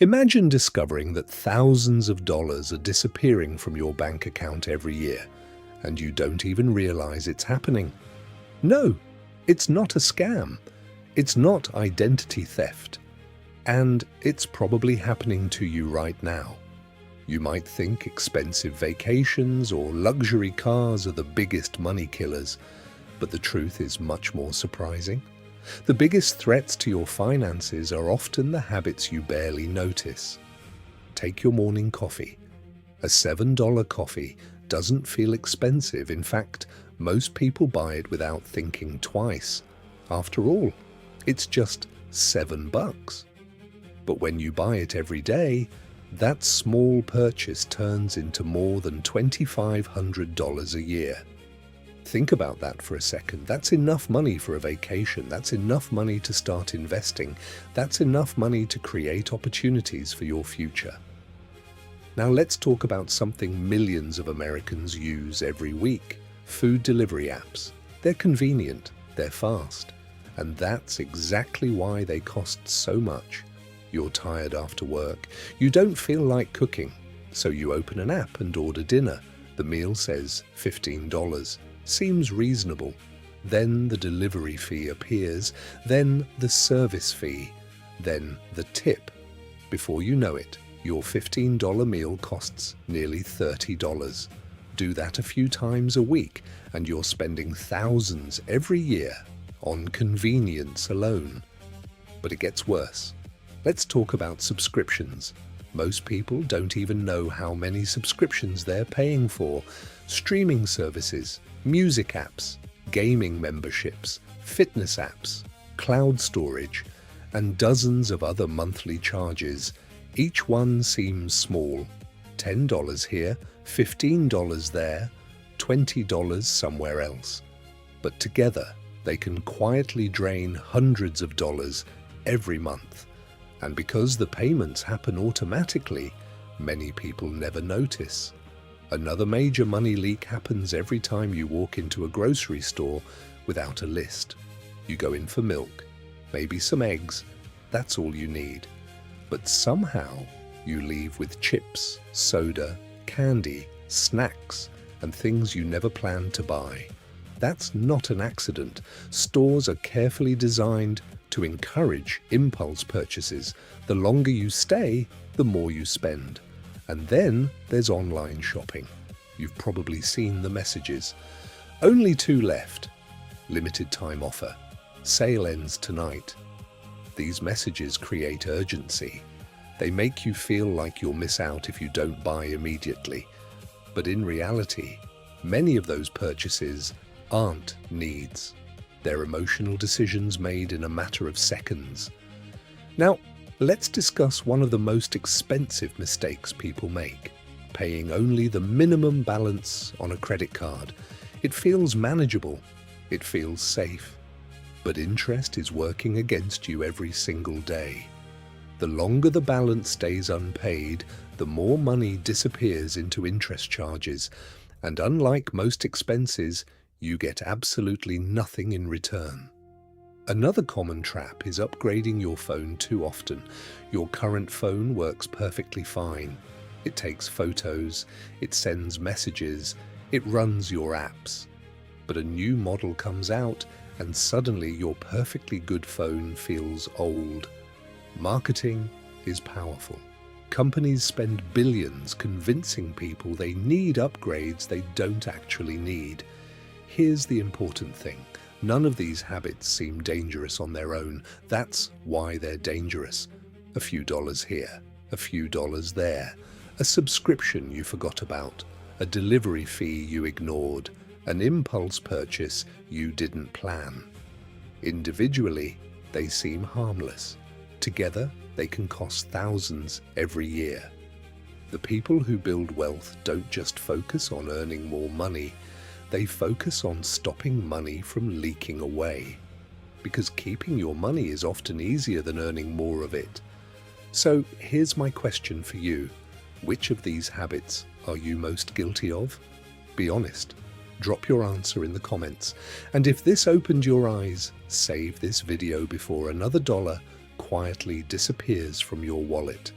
Imagine discovering that thousands of dollars are disappearing from your bank account every year, and you don't even realize it's happening. No, it's not a scam. It's not identity theft. And it's probably happening to you right now. You might think expensive vacations or luxury cars are the biggest money killers, but the truth is much more surprising. The biggest threats to your finances are often the habits you barely notice. Take your morning coffee. A $7 coffee doesn't feel expensive. In fact, most people buy it without thinking twice. After all, it's just $7. But when you buy it every day, that small purchase turns into more than $2,500 a year. Think about that for a second. That's enough money for a vacation. That's enough money to start investing. That's enough money to create opportunities for your future. Now let's talk about something millions of Americans use every week: food delivery apps. They're convenient, they're fast, and that's exactly why they cost so much. You're tired after work. You don't feel like cooking, so you open an app and order dinner. The meal says $15. Seems reasonable. Then the delivery fee appears, then the service fee, then the tip. Before you know it, your $15 meal costs nearly $30. Do that a few times a week, and you're spending thousands every year on convenience alone. But it gets worse. Let's talk about subscriptions. Most people don't even know how many subscriptions they're paying for. Streaming services, music apps, gaming memberships, fitness apps, cloud storage, and dozens of other monthly charges. Each one seems small. $10 here, $15 there, $20 somewhere else. But together, they can quietly drain hundreds of dollars every month. And because the payments happen automatically, many people never notice. Another major money leak happens every time you walk into a grocery store without a list. You go in for milk, maybe some eggs, that's all you need. But somehow you leave with chips, soda, candy, snacks, and things you never planned to buy. That's not an accident. Stores are carefully designed to encourage impulse purchases. The longer you stay, the more you spend. And then there's online shopping. You've probably seen the messages. Only 2 left. Limited time offer. Sale ends tonight. These messages create urgency. They make you feel like you'll miss out if you don't buy immediately. But in reality, many of those purchases aren't needs. They're emotional decisions made in a matter of seconds. Now, let's discuss one of the most expensive mistakes people make: paying only the minimum balance on a credit card. It feels manageable. It feels safe. But interest is working against you every single day. The longer the balance stays unpaid, the more money disappears into interest charges. And unlike most expenses, you get absolutely nothing in return. Another common trap is upgrading your phone too often. Your current phone works perfectly fine. It takes photos, it sends messages, it runs your apps. But a new model comes out, and suddenly your perfectly good phone feels old. Marketing is powerful. Companies spend billions convincing people they need upgrades they don't actually need. Here's the important thing. None of these habits seem dangerous on their own. That's why they're dangerous. A few dollars here, a few dollars there, a subscription you forgot about, a delivery fee you ignored, an impulse purchase you didn't plan. Individually, they seem harmless. Together, they can cost thousands every year. The people who build wealth don't just focus on earning more money. They focus on stopping money from leaking away, because keeping your money is often easier than earning more of it. So here's my question for you. Which of these habits are you most guilty of? Be honest. Drop your answer in the comments. And if this opened your eyes, save this video before another dollar quietly disappears from your wallet.